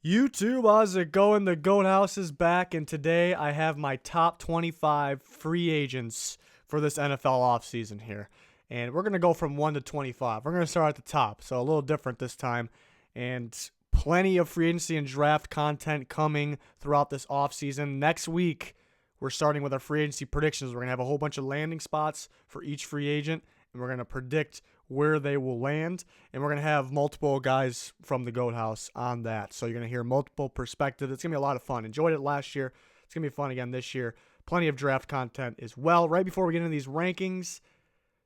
YouTube, how's it going? The Goat House is back, and today I have my top 25 free agents for this NFL offseason here. And we're going to go from 1 to 25. We're going to start at the top, so a little different this time. And plenty of free agency and draft content coming throughout this offseason. Next week, we're starting with our free agency predictions. We're going to have a whole bunch of landing spots for each free agent, and we're going to predict where they will land, and we're going to have multiple guys from the Goat House on that. So you're going to hear multiple perspectives. It's going to be a lot of fun. Enjoyed it last year. It's going to be fun again this year. Plenty of draft content as well. Right before we get into these rankings,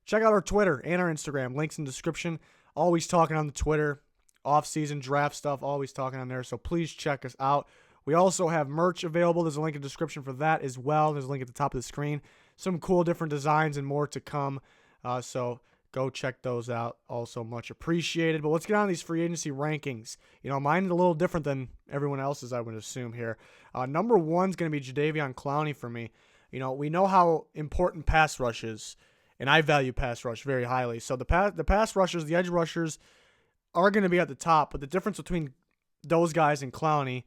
check out our Twitter and our Instagram. Links in the description. Always talking on the Twitter. Off-season draft stuff. Always talking on there. So please check us out. We also have merch available. There's a link in the description for that as well. There's a link at the top of the screen. Some cool different designs and more to come. So go check those out. Also much appreciated. But let's get on these free agency rankings. You know, mine is a little different than everyone else's, I would assume here. Number one is going to be Jadeveon Clowney for me. You know, we know how important pass rush is, and I value pass rush very highly. So the pass rushers, the edge rushers are going to be at the top. But the difference between those guys and Clowney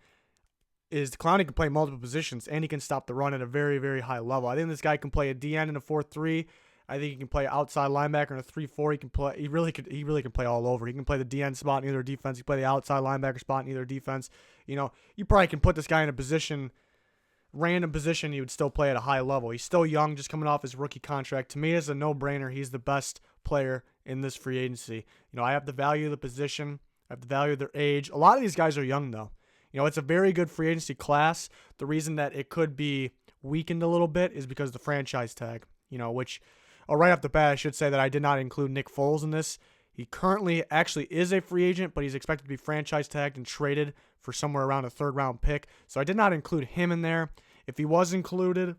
is Clowney can play multiple positions, and he can stop the run at a very, very high level. I think this guy can play a DN in a 4-3. I think he can play outside linebacker in a 3-4. He can play. He really can play all over. He can play the DN spot in either defense. He can play the outside linebacker spot in either defense. You know, you probably can put this guy in a position, random position, he would still play at a high level. He's still young, just coming off his rookie contract. To me, it's a no-brainer. He's the best player in this free agency. You know, I have the value of the position. I have the value of their age. A lot of these guys are young, though. You know, it's a very good free agency class. The reason that it could be weakened a little bit is because of the franchise tag, you know, which, right off the bat, I should say that I did not include Nick Foles in this. He currently actually is a free agent, but he's expected to be franchise tagged and traded for somewhere around a third-round pick. So I did not include him in there. If he was included,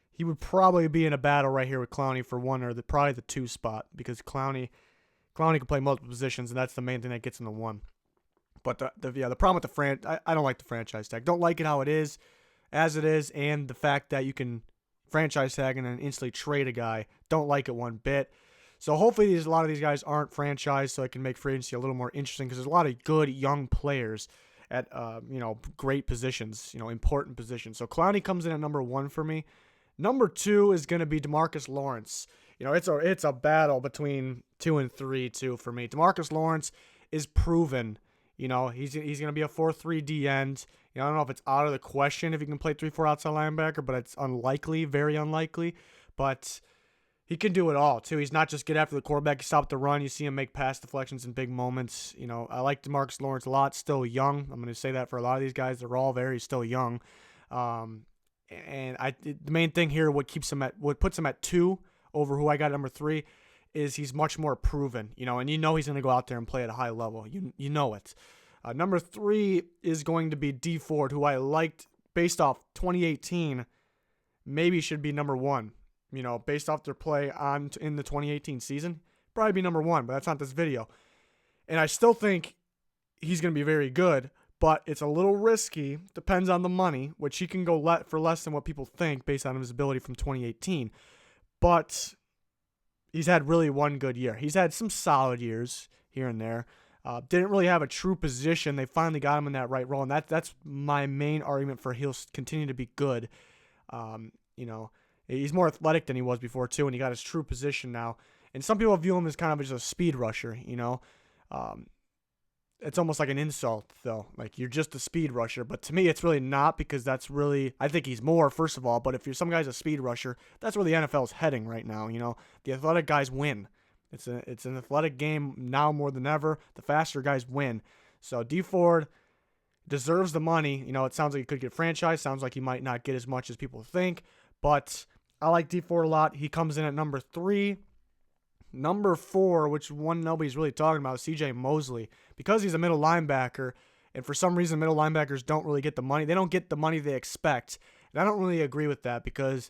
he would probably be in a battle right here with Clowney for one or probably the 2 spot, because Clowney can play multiple positions, and that's the main thing that gets him the 1. But the problem with I don't like the franchise tag. Don't like it how it is, as it is, and the fact that you can franchise tag and then instantly trade a guy. Don't like it one bit. So hopefully a lot of these guys aren't franchised, so it can make free agency a little more interesting, because there's a lot of good young players at great positions, important positions. So Clowney comes in at number 1 for me. Number 2 is going to be DeMarcus Lawrence. You know, it's a battle between 2 and 3 too for me. DeMarcus Lawrence is proven. You know, he's going to be a 4-3 D end. You know, I don't know if it's out of the question if he can play 3-4 outside linebacker, but it's unlikely, very unlikely. But he can do it all, too. He's not just get after the quarterback, stop the run. You see him make pass deflections in big moments. You know, I like DeMarcus Lawrence a lot. Still young. I'm going to say that for a lot of these guys. They're all very still young. The main thing here, what puts him at 2 over who I got at number 3, is he's much more proven, you know, and you know he's going to go out there and play at a high level. You know it. Number 3 is going to be D Ford, who I liked based off 2018. Maybe should be number 1, you know, based off their play in the 2018 season. Probably be number 1, but that's not this video. And I still think he's going to be very good, but it's a little risky. Depends on the money, which he can go for less than what people think based on his ability from 2018. But he's had really one good year. He's had some solid years here and there. Didn't really have a true position. They finally got him in that right role, and that's my main argument for he'll continue to be good. You know, he's more athletic than he was before too, and he got his true position now. And some people view him as kind of just a speed rusher. You know, it's almost like an insult though. Like, you're just a speed rusher, but to me, it's really not, because that's really, I think he's more, first of all. But if some guy's a speed rusher, that's where the NFL is heading right now. You know, the athletic guys win. It's an athletic game now more than ever. The faster guys win. So D Ford deserves the money. You know, it sounds like he could get franchised. Sounds like he might not get as much as people think. But I like D Ford a lot. He comes in at number 3. Number 4, which one nobody's really talking about, is CJ Mosley. Because he's a middle linebacker, and for some reason middle linebackers don't really get the money. They don't get the money they expect. And I don't really agree with that, because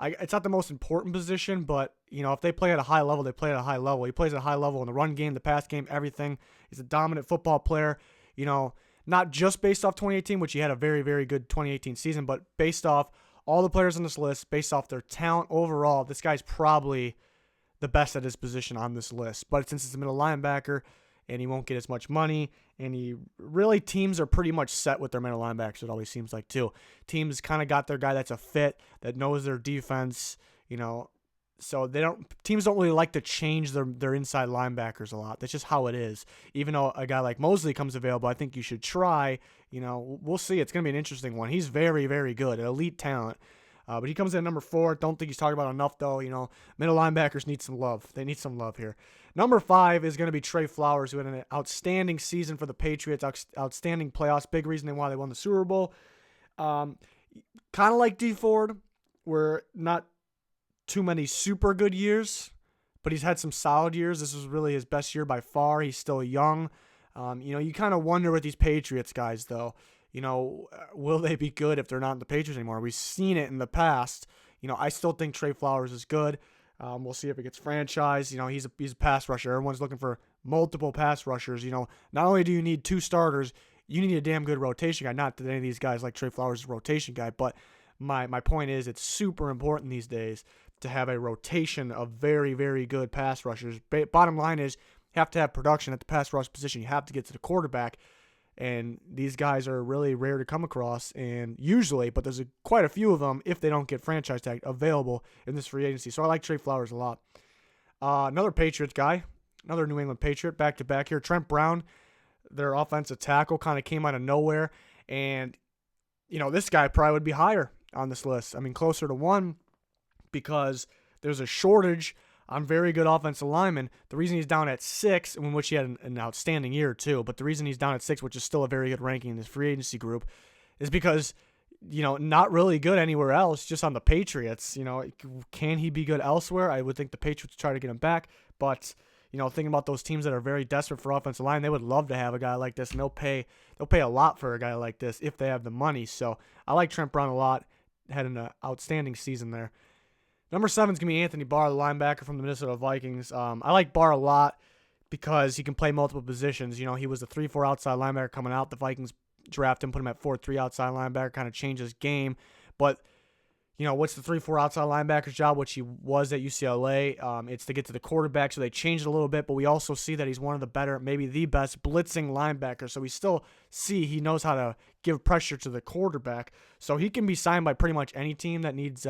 it's not the most important position, but, you know, if they play at a high level, they play at a high level. He plays at a high level in the run game, the pass game, everything. He's a dominant football player, you know, not just based off 2018, which he had a very, very good 2018 season, but based off all the players on this list, based off their talent overall, this guy's probably the best at his position on this list. But since it's a middle linebacker, and he won't get as much money. And teams are pretty much set with their middle linebackers, it always seems like, too. Teams kind of got their guy that's a fit, that knows their defense, so teams don't really like to change their inside linebackers a lot. That's just how it is. Even though a guy like Mosley comes available, I think you should try. We'll see. It's going to be an interesting one. He's very, very good, an elite talent. But he comes in at number 4. Don't think he's talked about enough, though. Middle linebackers need some love. They need some love here. Number 5 is going to be Trey Flowers, who had an outstanding season for the Patriots, outstanding playoffs. Big reason why they won the Super Bowl. Kind of like D Ford, where not too many super good years, but he's had some solid years. This was really his best year by far. He's still young. You kind of wonder with these Patriots guys, though. Will they be good if they're not in the Patriots anymore? We've seen it in the past. I still think Trey Flowers is good. We'll see if it gets franchised. He's a pass rusher. Everyone's looking for multiple pass rushers. Not only do you need 2 starters, you need a damn good rotation guy. Not that any of these guys like Trey Flowers is a rotation guy, but my point is it's super important these days to have a rotation of very, very good pass rushers. Bottom line is you have to have production at the pass rush position. You have to get to the quarterback. And these guys are really rare to come across, and usually, but there's quite a few of them, if they don't get franchise tag, available in this free agency. So I like Trey Flowers a lot. Another Patriots guy, another New England Patriot, back-to-back here. Trent Brown, their offensive tackle, kind of came out of nowhere. And, this guy probably would be higher on this list. I mean, closer to 1, because there's a shortage on very good offensive linemen. The reason he's down at 6, in which he had an outstanding year too, but the reason he's down at 6, which is still a very good ranking in this free agency group, is because, not really good anywhere else, just on the Patriots. Can he be good elsewhere? I would think the Patriots try to get him back, but, thinking about those teams that are very desperate for offensive line, they would love to have a guy like this, and they'll pay a lot for a guy like this if they have the money. So I like Trent Brown a lot. Had an outstanding season there. Number 7 is going to be Anthony Barr, the linebacker from the Minnesota Vikings. I like Barr a lot because he can play multiple positions. He was a 3-4 outside linebacker coming out. The Vikings drafted him, put him at 4-3 outside linebacker, kind of changed his game. But, what's the 3-4 outside linebacker's job, which he was at UCLA? It's to get to the quarterback, so they changed it a little bit. But we also see that he's one of the better, maybe the best, blitzing linebackers. So we still see he knows how to give pressure to the quarterback. So he can be signed by pretty much any team that needs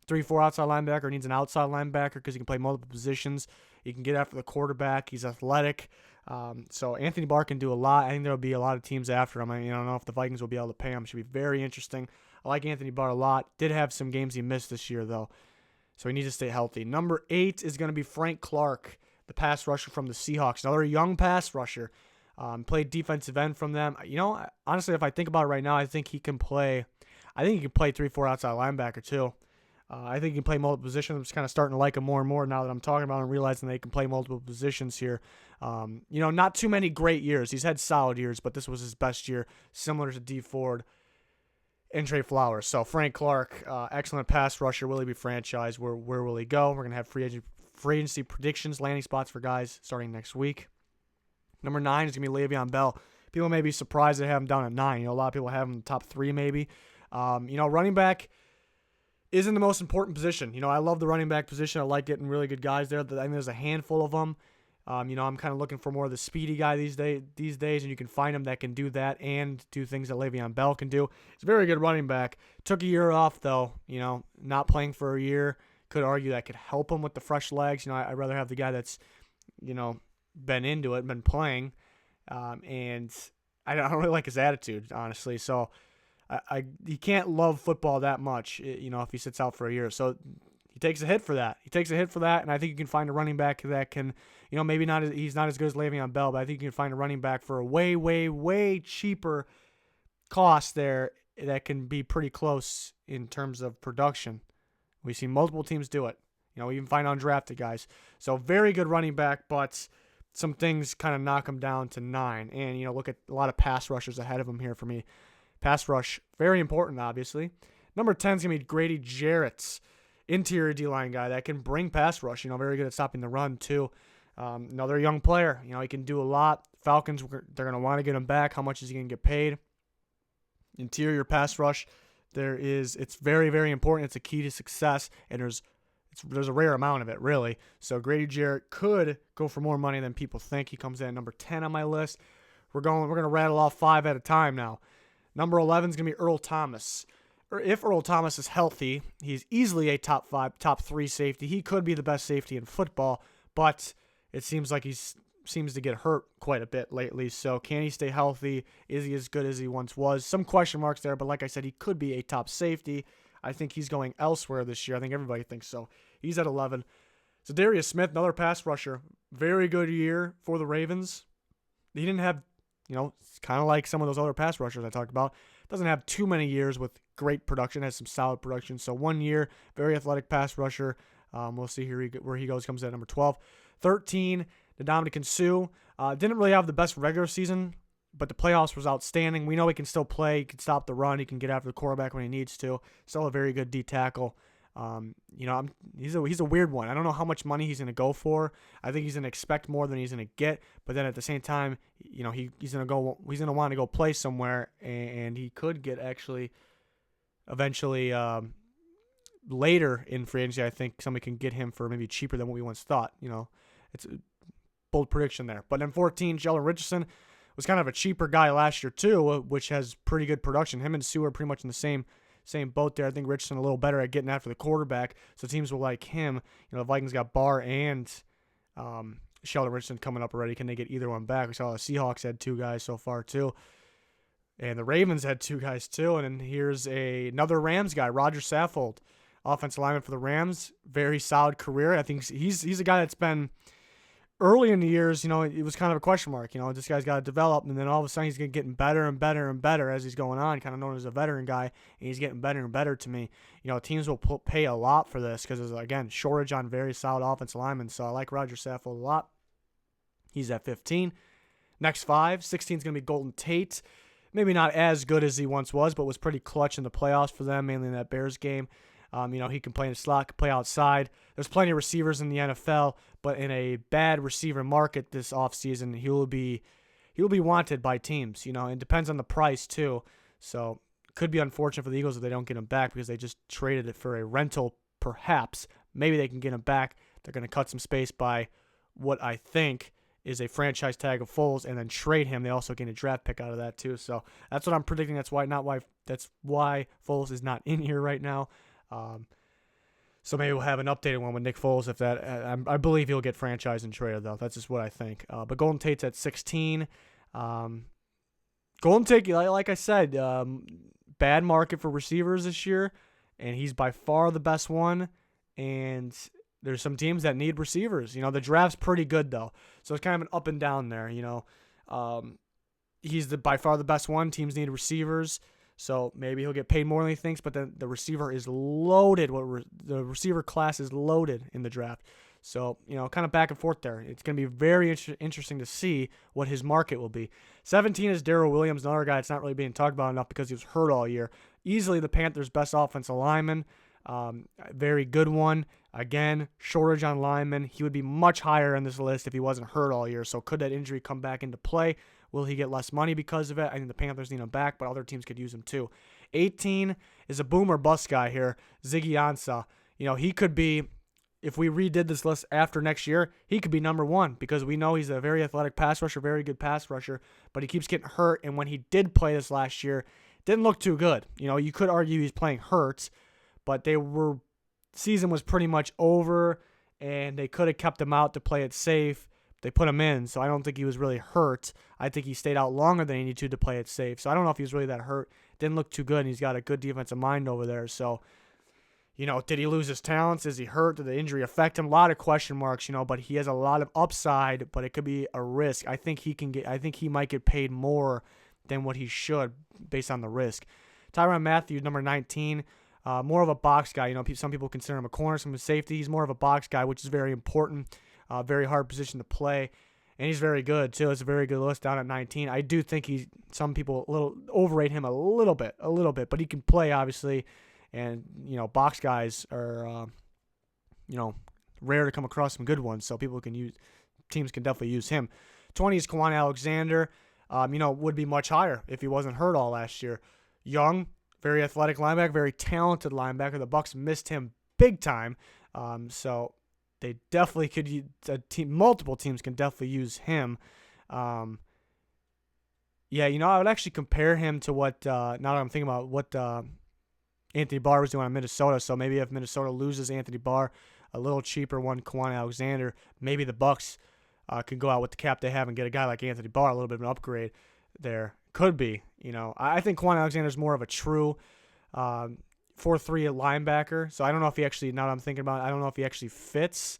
3-4 outside linebacker, needs an outside linebacker because he can play multiple positions. He can get after the quarterback. He's athletic. So Anthony Barr can do a lot. I think there will be a lot of teams after him. I don't know if the Vikings will be able to pay him. It should be very interesting. I like Anthony Barr a lot. Did have some games he missed this year, though. So he needs to stay healthy. Number 8 is going to be Frank Clark, the pass rusher from the Seahawks. Another young pass rusher. Played defensive end from them. Honestly, if I think about it right now, I think he can play 3-4 outside linebacker, too. I think he can play multiple positions. I'm just kind of starting to like him more and more now that I'm talking about him and realizing they can play multiple positions here. Not too many great years. He's had solid years, but this was his best year, similar to D Ford and Trey Flowers. So Frank Clark, excellent pass rusher. Will he be franchised? Where will he go? We're going to have free agency predictions, landing spots for guys starting next week. Number 9 is going to be Le'Veon Bell. People may be surprised to have him down at 9. A lot of people have him in the top 3 maybe. Running back isn't the most important position. I love the running back position. I like getting really good guys there. I think there's a handful of them. I'm kind of looking for more of the speedy guy these days, and you can find him that can do that and do things that Le'Veon Bell can do. He's a very good running back. Took a year off, though, not playing for a year. Could argue that could help him with the fresh legs. I'd rather have the guy that's, been into it, been playing, and I don't really like his attitude, honestly. So he can't love football that much, if he sits out for a year. So he takes a hit for that. And I think you can find a running back that can, maybe he's not as good as Le'Veon Bell, but I think you can find a running back for a way, way, way cheaper cost there that can be pretty close in terms of production. We've seen multiple teams do it. Even find undrafted guys. So very good running back, but some things kind of knock him down to 9. And, look at a lot of pass rushers ahead of him here for me. Pass rush, very important, obviously. Number 10 is going to be Grady Jarrett, interior D-line guy that can bring pass rush. Very good at stopping the run, too. Another young player. He can do a lot. Falcons, they're going to want to get him back. How much is he going to get paid? Interior pass rush, it's very, very important. It's a key to success, and it's there's a rare amount of it, really. So Grady Jarrett could go for more money than people think. He comes in at number 10 on my list. We're going to rattle off 5 at a time now. Number 11 is going to be Earl Thomas. If Earl Thomas is healthy, he's easily a top 5, top 3 safety. He could be the best safety in football, but it seems like he seems to get hurt quite a bit lately. So can he stay healthy? Is he as good as he once was? Some question marks there, but like I said, he could be a top safety. I think he's going elsewhere this year. I think everybody thinks so. He's at 11. So Darius Smith, another pass rusher. Very good year for the Ravens. He didn't have, it's kind of like some of those other pass rushers I talked about. Doesn't have too many years with great production, has some solid production. So 1 year, very athletic pass rusher. We'll see here where he goes. Comes in at number 12. 13, Ndamukong Suh. Didn't really have the best regular season, but the playoffs was outstanding. We know he can still play. He can stop the run. He can get after the quarterback when he needs to. Still a very good D tackle. He's a weird one. I don't know how much money he's going to go for. I think he's going to expect more than he's going to get. But then at the same time, he's going to want to go play somewhere, and he could get actually eventually later in free agency. I think somebody can get him for maybe cheaper than what we once thought. It's a bold prediction there. But then 14, Sheldon Richardson was kind of a cheaper guy last year too, which has pretty good production. Him and Suh are pretty much in the same boat there. I think Richardson a little better at getting after the quarterback, so teams will like him. The Vikings got Barr and Sheldon Richardson coming up already. Can they get either one back? We saw the Seahawks had 2 guys so far too, and the Ravens had 2 guys too. And then here's another Rams guy, Roger Saffold, offensive lineman for the Rams. Very solid career. I think he's a guy that's been early in the years, it was kind of a question mark. This guy's got to develop, and then all of a sudden he's getting better and better and better as he's going on, kind of known as a veteran guy, and he's getting better and better to me. Teams will pay a lot for this because there's, again, shortage on very solid offensive linemen, so I like Roger Saffold a lot. He's at 15. Next 5, 16 is going to be Golden Tate. Maybe not as good as he once was, but was pretty clutch in the playoffs for them, mainly in that Bears game. He can play in the slot, can play outside. There's plenty of receivers in the NFL, but in a bad receiver market this offseason, he will be wanted by teams. It depends on the price too. So could be unfortunate for the Eagles if they don't get him back because they just traded it for a rental. Perhaps maybe they can get him back. They're going to cut some space by what I think is a franchise tag of Foles and then trade him. They also gain a draft pick out of that too. So that's what I'm predicting. That's why Foles is not in here right now. So maybe we'll have an updated one with Nick Foles if that. I believe he'll get franchised and traded though. That's just what I think. But Golden Tate's at 16. Golden Tate, like I said, bad market for receivers this year, and he's by far the best one. And there's some teams that need receivers. The draft's pretty good though, so it's kind of an up and down there. He's by far the best one. Teams need receivers. So maybe he'll get paid more than he thinks, but then the receiver is loaded. The receiver class is loaded in the draft. So, kind of back and forth there. It's going to be very interesting to see what his market will be. 17 is Darrell Williams, another guy that's not really being talked about enough because he was hurt all year. Easily the Panthers' best offensive lineman. Very good one. Again, shortage on linemen. He would be much higher on this list if he wasn't hurt all year. So could that injury come back into play? Will he get less money because of it? I think the Panthers need him back, but other teams could use him too. 18 is a boom or bust guy here, Ziggy Ansah. He could be, if we redid this list after next year, he could be number 1 because we know he's a very athletic pass rusher, very good pass rusher, but he keeps getting hurt, and when he did play this last year, didn't look too good. You could argue he's playing hurt, but season was pretty much over, and they could have kept him out to play it safe. They put him in, so I don't think he was really hurt. I think he stayed out longer than he needed to play it safe. So I don't know if he was really that hurt. Didn't look too good, and he's got a good defensive mind over there. So, did he lose his talents? Is he hurt? Did the injury affect him? A lot of question marks, but he has a lot of upside, but it could be a risk. I think he might get paid more than what he should based on the risk. Tyrann Mathieu, number 19. More of a box guy. Some people consider him a corner, some a safety. He's more of a box guy, which is very important. Very hard position to play, and he's very good too. It's a very good list down at 19. I do think some people overrate him a little bit, but he can play obviously, and box guys are rare to come across some good ones. So teams can definitely use him. 20 is Kwon Alexander. Would be much higher if he wasn't hurt all last year. Young, very athletic linebacker, very talented linebacker. The Bucs missed him big time. So they definitely could. Multiple teams can definitely use him. Yeah, I would actually compare him to what. Now that I'm thinking about what Anthony Barr was doing in Minnesota. So maybe if Minnesota loses Anthony Barr, a little cheaper one, Kwon Alexander, maybe the Bucs can go out with the cap they have and get a guy like Anthony Barr, a little bit of an upgrade there. Could be. I think Kwon Alexander is more of a true 4-3 linebacker. So I don't know if he actually, now that I'm thinking about it, I don't know if he actually fits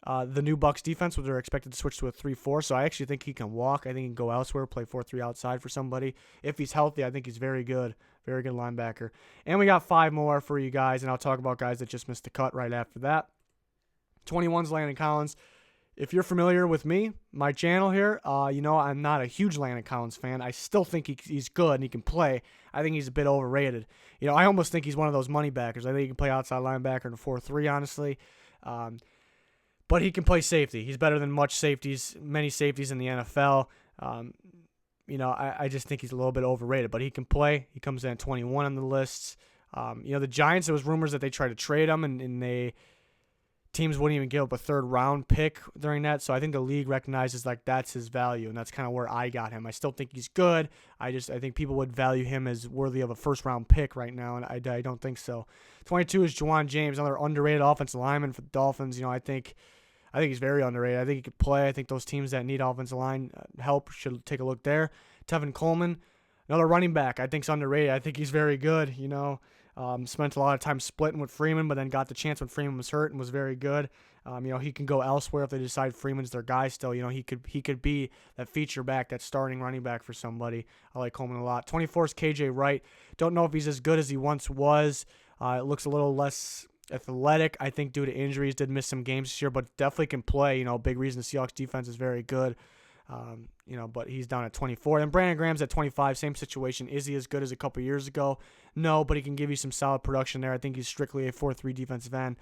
the new Bucs defense, where they're expected to switch to a 3-4. So I actually think he can walk. I think he can go elsewhere, play 4-3 outside for somebody. If he's healthy, I think he's very good. Very good linebacker. And we got 5 more for you guys, and I'll talk about guys that just missed the cut right after that. 21's Landon Collins. If you're familiar with me, my channel here, I'm not a huge Landon Collins fan. I still think he's good and he can play. I think he's a bit overrated. I almost think he's one of those money backers. I think he can play outside linebacker in a 4-3, honestly. But he can play safety. He's better than many safeties in the NFL. I just think he's a little bit overrated, but he can play. He comes in at 21 on the lists. The Giants, there was rumors that they tried to trade him, and teams wouldn't even give up a 3rd-round pick during that. So I think the league recognizes that's his value, and that's kind of where I got him. I still think he's good. I think people would value him as worthy of a 1st-round pick right now, and I don't think so. 22 is Juwan James, another underrated offensive lineman for the Dolphins. I think he's very underrated. I think he could play. I think those teams that need offensive line help should take a look there. Tevin Coleman, another running back, I think is underrated. I think he's very good. Spent a lot of time splitting with Freeman, but then got the chance when Freeman was hurt and was very good. He can go elsewhere if they decide Freeman's their guy still. He could be that feature back, that starting running back for somebody. I like Coleman a lot. 24 is KJ Wright. Don't know if he's as good as he once was. It looks a little less athletic, I think, due to injuries. Did miss some games this year, but definitely can play. Big reason the Seahawks defense is very good. But he's down at 24. And Brandon Graham's at 25. Same situation. Is he as good as a couple years ago? No, but he can give you some solid production there. I think he's strictly a 4-3 defensive end.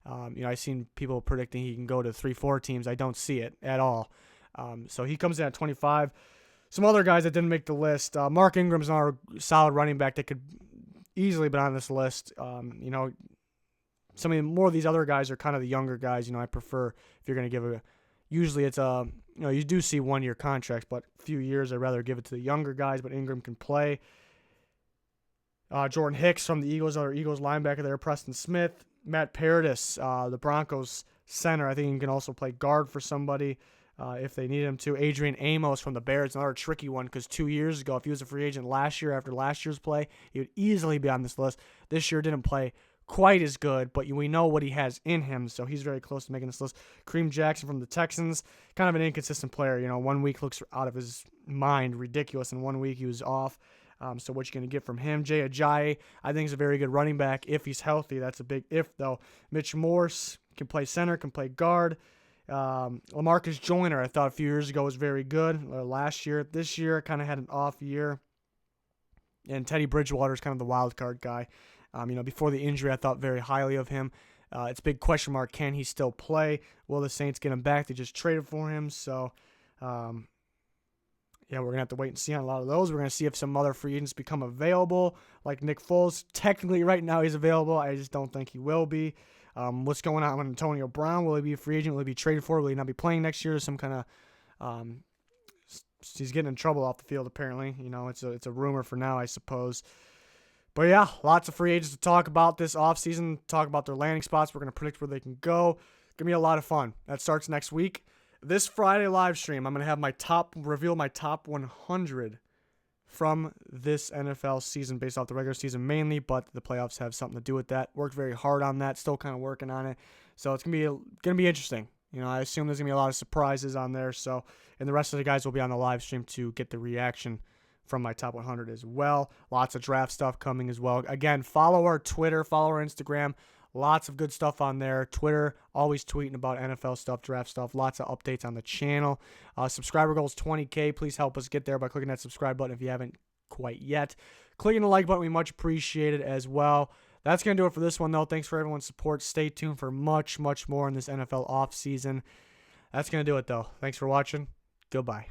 I've seen people predicting he can go to 3-4 teams. I don't see it at all. So he comes in at 25. Some other guys that didn't make the list. Mark Ingram's another solid running back that could easily be on this list. Some of more of these other guys are kind of the younger guys. I prefer if you're going to give usually it's you do see 1-year contracts, but a few years I'd rather give it to the younger guys, but Ingram can play. Jordan Hicks from the Eagles, other Eagles linebacker there. Preston Smith. Matt Paradis, the Broncos center. I think he can also play guard for somebody if they need him to. Adrian Amos from the Bears, another tricky one because 2 years ago, if he was a free agent last year after last year's play, he would easily be on this list. This year didn't play quite as good, but we know what he has in him, so he's very close to making this list. Kareem Jackson from the Texans, kind of an inconsistent player. 1 week looks out of his mind, ridiculous, and 1 week he was off. So what you going to get from him? Jay Ajayi, I think, is a very good running back if he's healthy. That's a big if, though. Mitch Morse can play center, can play guard. LaMarcus Joyner, I thought a few years ago was very good. Last year, this year, kind of had an off year. And Teddy Bridgewater is kind of the wild card guy. Before the injury, I thought very highly of him. It's a big question mark. Can he still play? Will the Saints get him back? They just traded for him. So, we're going to have to wait and see on a lot of those. We're going to see if some other free agents become available, like Nick Foles. Technically, right now, he's available. I just don't think he will be. What's going on with Antonio Brown? Will he be a free agent? Will he be traded for? Will he not be playing next year? Some kind of he's getting in trouble off the field, apparently. It's a rumor for now, I suppose. But yeah, lots of free agents to talk about this offseason, talk about their landing spots. We're going to predict where they can go. It's going to be a lot of fun. That starts next week. This Friday live stream, I'm going to have reveal my top 100 from this NFL season based off the regular season mainly, but the playoffs have something to do with that. Worked very hard on that, still kind of working on it. So it's going to be interesting. I assume there's going to be a lot of surprises on there. So, and the rest of the guys will be on the live stream to get the reaction from my top 100 as well. Lots of draft stuff coming as well. Again, follow our Twitter, follow our Instagram. Lots of good stuff on there. Twitter, always tweeting about NFL stuff, draft stuff. Lots of updates on the channel. Subscriber goal is 20K. Please help us get there by clicking that subscribe button if you haven't quite yet. Clicking the like button, we much appreciate it as well. That's going to do it for this one, though. Thanks for everyone's support. Stay tuned for much, much more in this NFL offseason. That's going to do it, though. Thanks for watching. Goodbye.